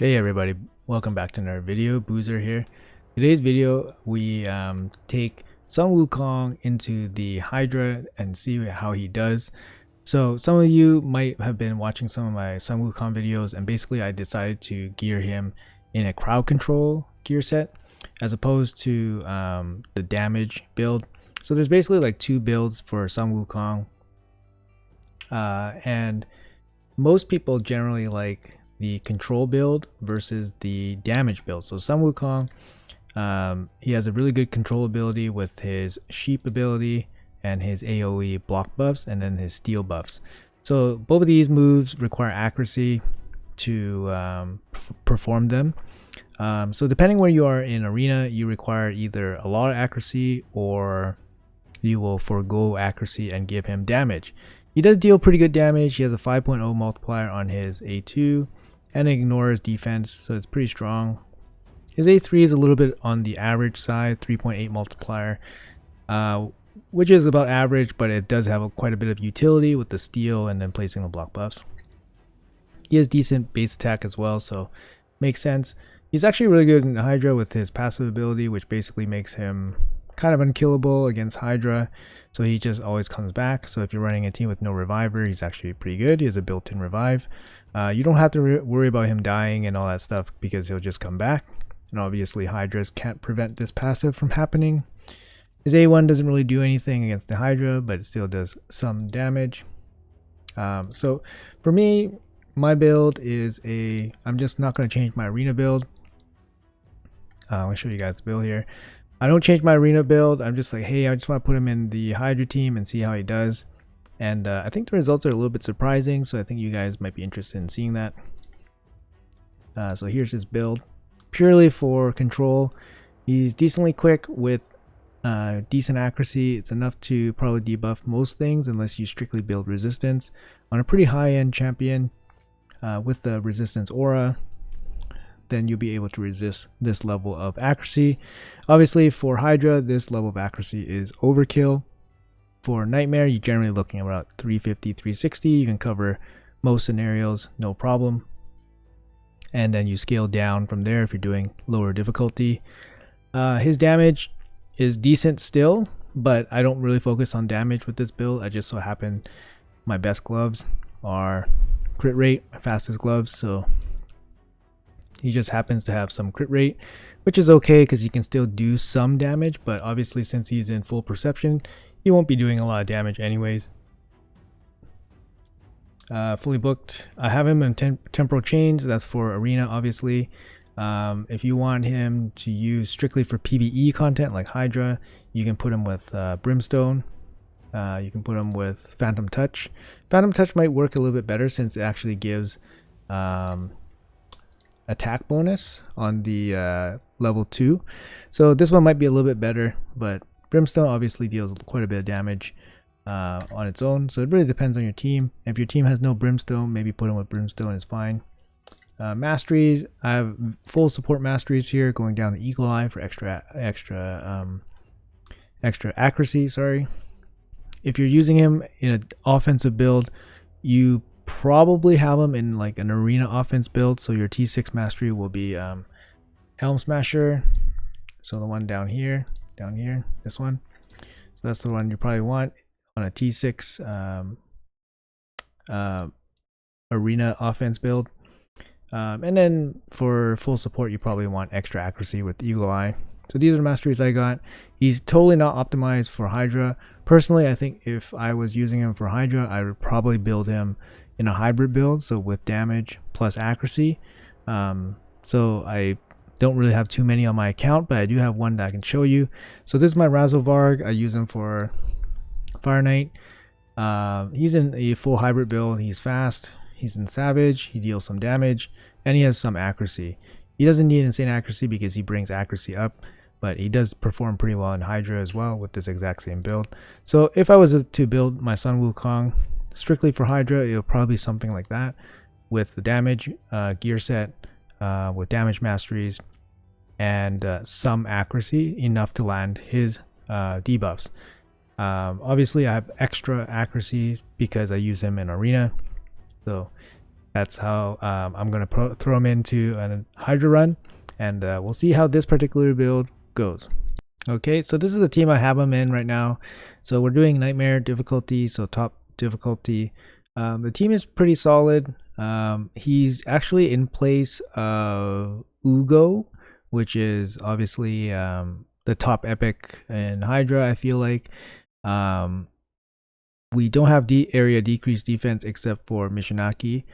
Hey everybody, welcome back to another video. Boozer here. Today's video we take Sun Wukong into the Hydra and see how he does. So some of you might have been watching some of my Sun Wukong videos, and basically I decided to gear him in a crowd control gear set as opposed to the damage build. So there's basically like two builds for Sun Wukong, and most people generally like the control build versus the damage build. So Sun Wukong, he has a really good control ability with his sheep ability and his AoE block buffs, and then his steel buffs. So both of these moves require accuracy to perform them. So depending where you are in arena, you require either a lot of accuracy or you will forego accuracy and give him damage. He does deal pretty good damage. He has a 5.0 multiplier on his A2 and ignores defense, so it's pretty strong. His A3 is a little bit on the average side, 3.8 multiplier, which is about average, but it does have quite a bit of utility with the steel and then placing the block buffs. He has decent base attack as well, so makes sense. He's actually really good in Hydra with his passive ability, which basically makes him kind of unkillable against Hydra, so he just always comes back. So if you're running a team with no reviver, he's actually pretty good. He has a built-in revive. You don't have to worry about him dying and all that stuff because he'll just come back. And obviously Hydras can't prevent this passive from happening. His A1 doesn't really do anything against the Hydra, but it still does some damage. So for me, my build is I'm just not going to change my arena build. I'll show you guys the build here. I don't change my arena build. I'm just like, hey, I just want to put him in the Hydra team and see how he does. And I think the results are a little bit surprising, so I think you guys might be interested in seeing that. So here's his build. Purely for control. He's decently quick with decent accuracy. It's enough to probably debuff most things unless you strictly build resistance. On a pretty high-end champion with the resistance aura, then you'll be able to resist this level of accuracy. Obviously for Hydra, this level of accuracy is overkill. For Nightmare, you're generally looking at about 350, 360. You can cover most scenarios, no problem. And then you scale down from there if you're doing lower difficulty. His damage is decent still, but I don't really focus on damage with this build. I just so happen my best gloves are crit rate, my fastest gloves, so he just happens to have some crit rate, which is okay because he can still do some damage, but obviously since he's in full perception, he won't be doing a lot of damage anyways. Fully booked. I have him in temporal change. That's for arena, obviously. If you want him to use strictly for PvE content like Hydra, you can put him with Brimstone. You can put him with Phantom Touch. Phantom Touch might work a little bit better since it actually gives attack bonus on the level 2. So this one might be a little bit better, but Brimstone obviously deals quite a bit of damage on its own, so it really depends on your team. If your team has no Brimstone, maybe put him with Brimstone is fine. Masteries, I have full support masteries here, going down to Eagle Eye for extra accuracy. Sorry. If you're using him in an offensive build, you probably have him in like an arena offense build, so your T6 mastery will be Helm Smasher. So the one down here, this one. So that's the one you probably want on a T6 arena offense build. And then for full support, you probably want extra accuracy with Eagle Eye. So these are the masteries I got. He's totally not optimized for Hydra. Personally, I think if I was using him for Hydra, I would probably build him in a hybrid build, so with damage plus accuracy. So I don't really have too many on my account, but I do have one that I can show you. So this is my Razzlevarg. I use him for Fire Knight. He's in a full hybrid build. He's fast. He's in Savage. He deals some damage, and he has some accuracy. He doesn't need insane accuracy because he brings accuracy up, but he does perform pretty well in Hydra as well with this exact same build. So if I was to build my Sun Wukong strictly for Hydra, it'll probably be something like that with the damage gear set, with damage masteries, and some accuracy enough to land his debuffs. Obviously I have extra accuracy because I use him in arena, so That's how I'm going to throw him into a Hydra run, and we'll see how this particular build goes. Okay, so this is the team I have him in right now. So we're doing Nightmare difficulty, so top difficulty. The team is pretty solid. He's actually in place of Uugo, which is obviously the top epic in Hydra, I feel like. We don't have area decreased defense except for Mishinaki.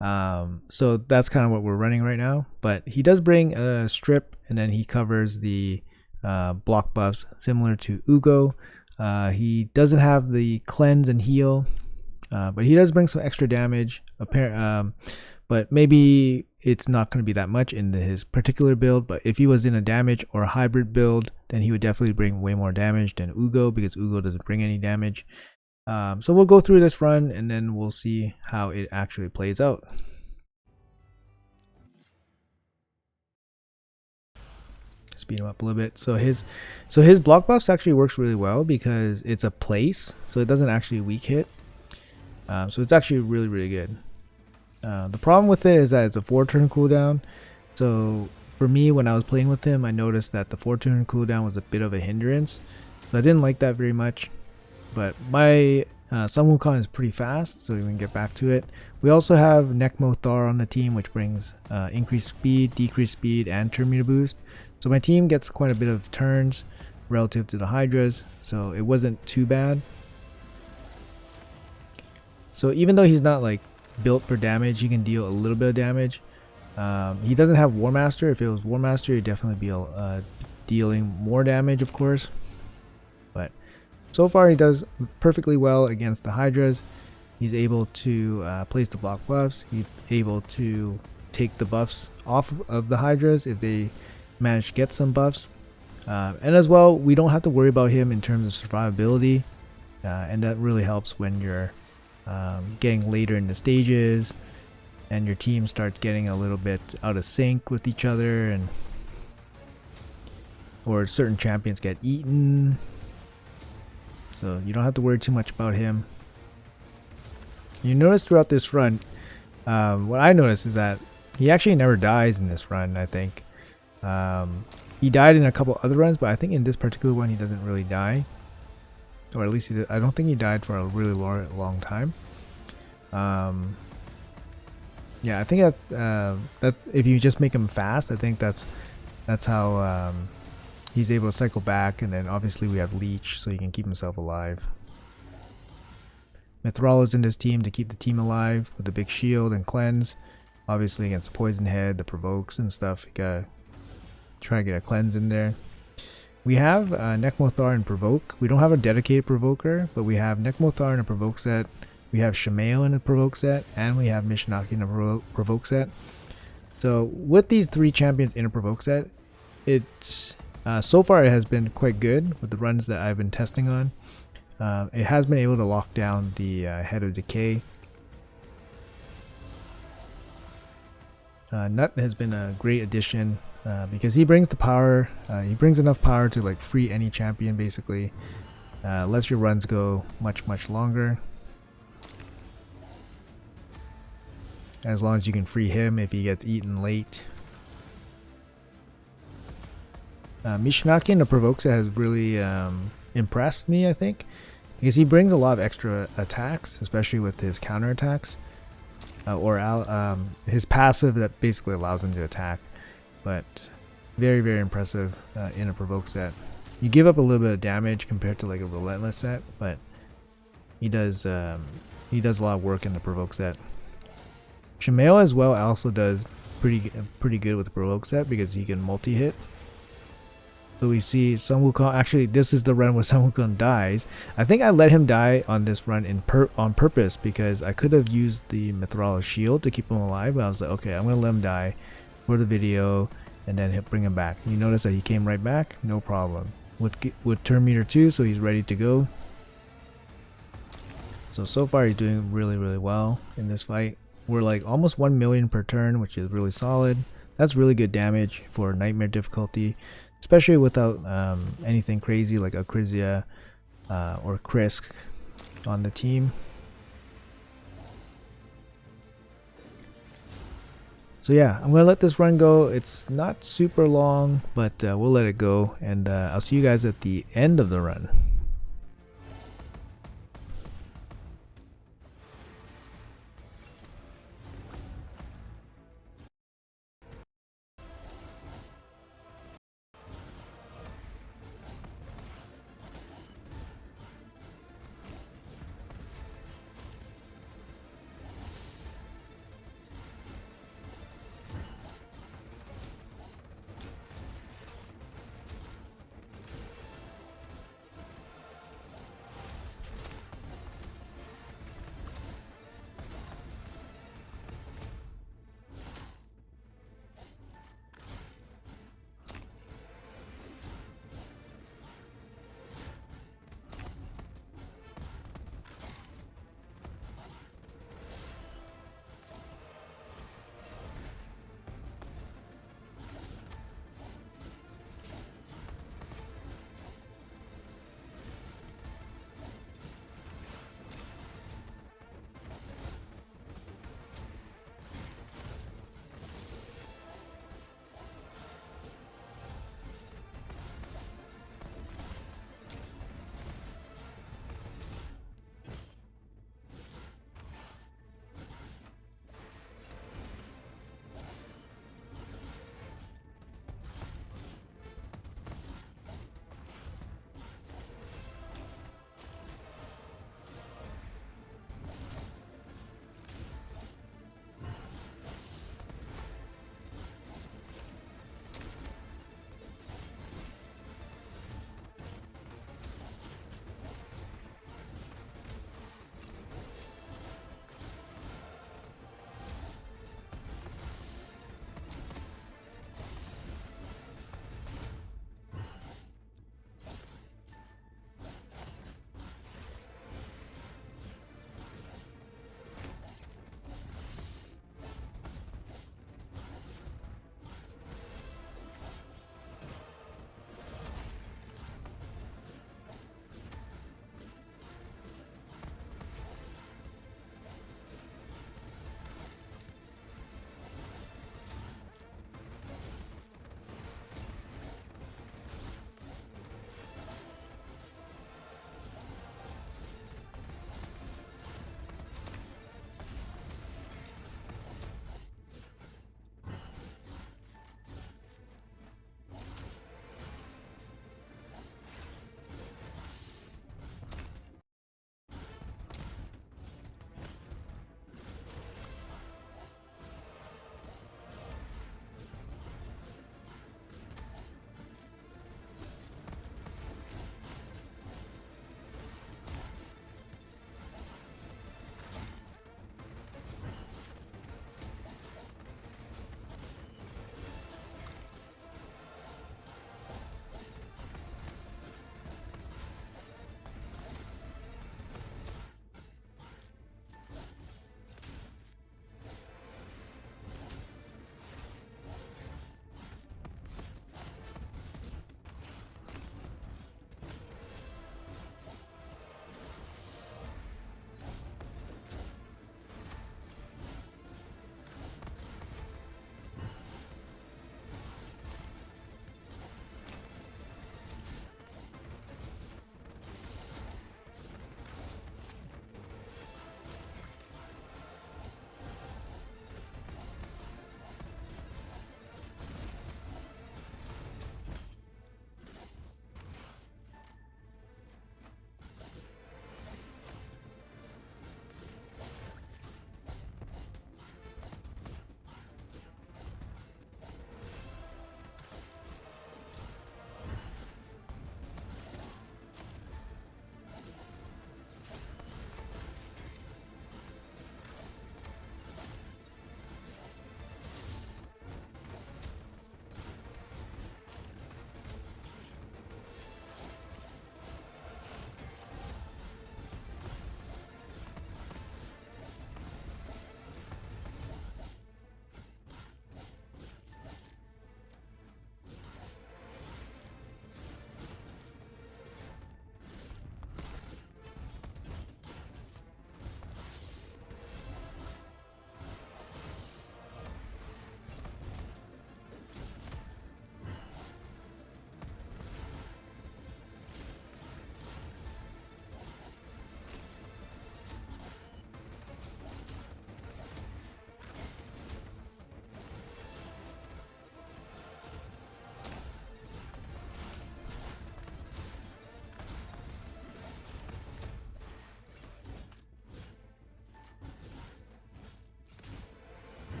So that's kind of what we're running right now. But he does bring a strip, and then he covers the block buffs similar to Uugo. He doesn't have the cleanse and heal, but he does bring some extra damage. But maybe it's not going to be that much in his particular build. But if he was in a damage or a hybrid build, then he would definitely bring way more damage than Uugo, because Uugo doesn't bring any damage. So we'll go through this run, and then we'll see how it actually plays out. Speed him up a little bit. So his block buffs actually works really well because it's a place, so it doesn't actually weak hit. So it's actually really good. The problem with it is that it's a 4-turn cooldown. So for me, when I was playing with him, I noticed that the 4-turn cooldown was a bit of a hindrance. So I didn't like that very much. But my Sun Wukong is pretty fast, so we can get back to it. We also have Necmo Thar on the team, which brings increased speed, decreased speed, and turn meter boost. So my team gets quite a bit of turns relative to the Hydras, so it wasn't too bad. So even though he's not like built for damage, he can deal a little bit of damage. He doesn't have War Master. If it was War Master, he'd definitely be dealing more damage, of course. But so far he does perfectly well against the Hydras. He's able to place the block buffs. He's able to take the buffs off of the Hydras if they manage to get some buffs. And as well, we don't have to worry about him in terms of survivability. And that really helps when you're getting later in the stages and your team starts getting a little bit out of sync with each other, and or certain champions get eaten. So you don't have to worry too much about him. You notice throughout this run, what I noticed is that he actually never dies in this run, I think. He died in a couple other runs, but I think in this particular one he doesn't really die. Or at least I don't think he died for a really long time. Yeah, I think that if you just make him fast, I think that's how he's able to cycle back. And then obviously we have Leech, so he can keep himself alive. Mithril is in this team to keep the team alive with the big shield and cleanse. Obviously against the Poison Head, the provokes and stuff, you gotta try to get a cleanse in there. We have Necmothar and Provoke. We don't have a dedicated Provoker, but we have Necmothar in a Provoke set. We have Shamail in a Provoke set, and we have Mishinaki in a Provoke set. So with these three champions in a Provoke set, it's so far it has been quite good with the runs that I've been testing on. It has been able to lock down the Head of Decay. Nut has been a great addition because he brings the power. He brings enough power to like free any champion basically. Lets your runs go much longer. As long as you can free him if he gets eaten late. Mishinaki in the Provoke set has really impressed me, I think, because he brings a lot of extra attacks, especially with his counter attacks, or his passive that basically allows him to attack. But very impressive in a Provoke set. You give up a little bit of damage compared to like a Relentless set, but he does a lot of work in the Provoke set. Shamail as well also does pretty good with the Provoke set because he can multi-hit. So we see Sun Wukong. Actually, this is the run where Sun Wukong dies. I think I let him die on this run on purpose because I could have used the Mithril shield to keep him alive. But I was like, okay, I'm gonna let him die for the video and then bring him back. You notice that he came right back, no problem. With turn meter 2, so he's ready to go. So far he's doing really well in this fight. We're like almost 1 million per turn, which is really solid. That's really good damage for Nightmare difficulty, especially without anything crazy like Acrizia or Krisk on the team. So yeah, I'm gonna let this run go. It's not super long, but we'll let it go, and I'll see you guys at the end of the run.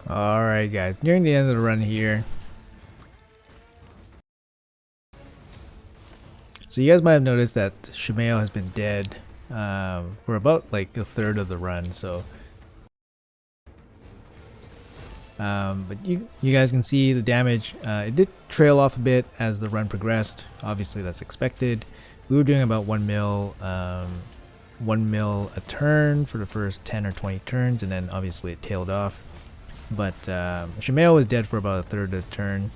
Alright guys, nearing the end of the run here. So you guys might have noticed that Shamail has been dead for about like a third of the run. So, but you guys can see the damage. It did trail off a bit as the run progressed. Obviously, that's expected. We were doing about 1 mil, 1 mil a turn for the first 10 or 20 turns, and then obviously it tailed off. But Shamail was dead for about a third of the turn.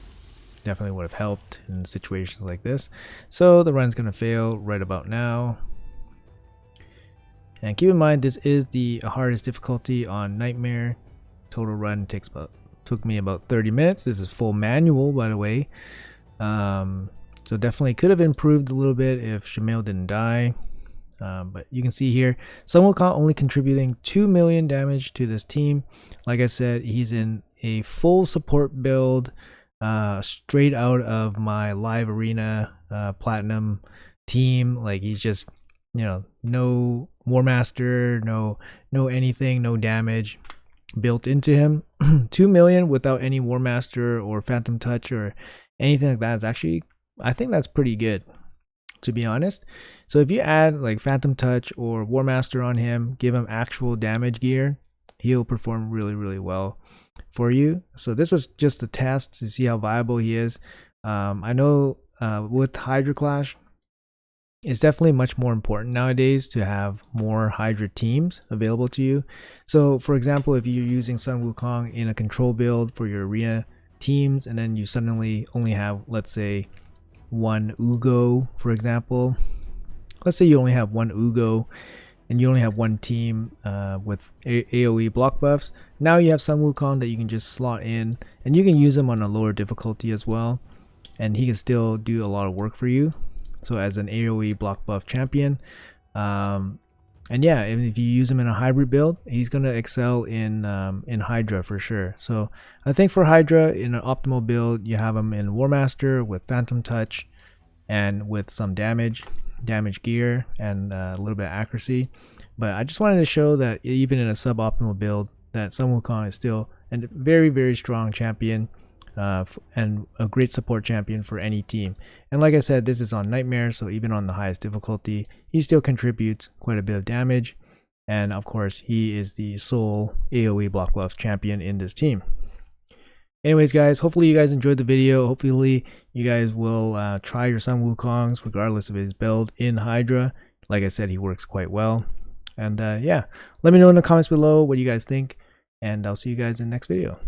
Definitely would have helped in situations like this. So the run's gonna fail right about now. And keep in mind, this is the hardest difficulty on Nightmare. Total run took me about 30 minutes. This is full manual, by the way. So definitely could have improved a little bit if Shamail didn't die. But you can see here, Sun Wukong only contributing 2 million damage to this team. Like I said, he's in a full support build, straight out of my live arena platinum team. Like he's just, you know, no War Master, no anything, no damage built into him. 2 million without any War Master or Phantom Touch or anything like that is actually, I think that's pretty good, to be honest. So if you add like Phantom Touch or War Master on him, give him actual damage gear, he'll perform really well for you. So this is just a test to see how viable he is. I know with Hydra Clash, it's definitely much more important nowadays to have more Hydra teams available to you. So for example, if you're using Sun Wukong in a control build for your arena teams, and then you suddenly only have, let's say, one Uugo, for example. Let's say you only have one Uugo and you only have one team with AoE block buffs. Now you have Sun Wukong that you can just slot in, and you can use him on a lower difficulty as well, and he can still do a lot of work for you. So as an AoE block buff champion, and yeah, if you use him in a hybrid build, he's gonna excel in Hydra for sure. So I think for Hydra, in an optimal build, you have him in War Master with Phantom Touch and with some damage gear and a little bit of accuracy. But I just wanted to show that even in a suboptimal build, that Sun Wukong is still a very strong champion, and a great support champion for any team. And like I said, this is on Nightmare, so even on the highest difficulty, he still contributes quite a bit of damage. And of course, he is the sole AoE block buff champion in this team. Anyways guys, hopefully you guys enjoyed the video. Hopefully you guys will try your Sun Wukongs regardless of his build in Hydra. Like I said, he works quite well. And yeah, let me know in the comments below what you guys think, and I'll see you guys in the next video.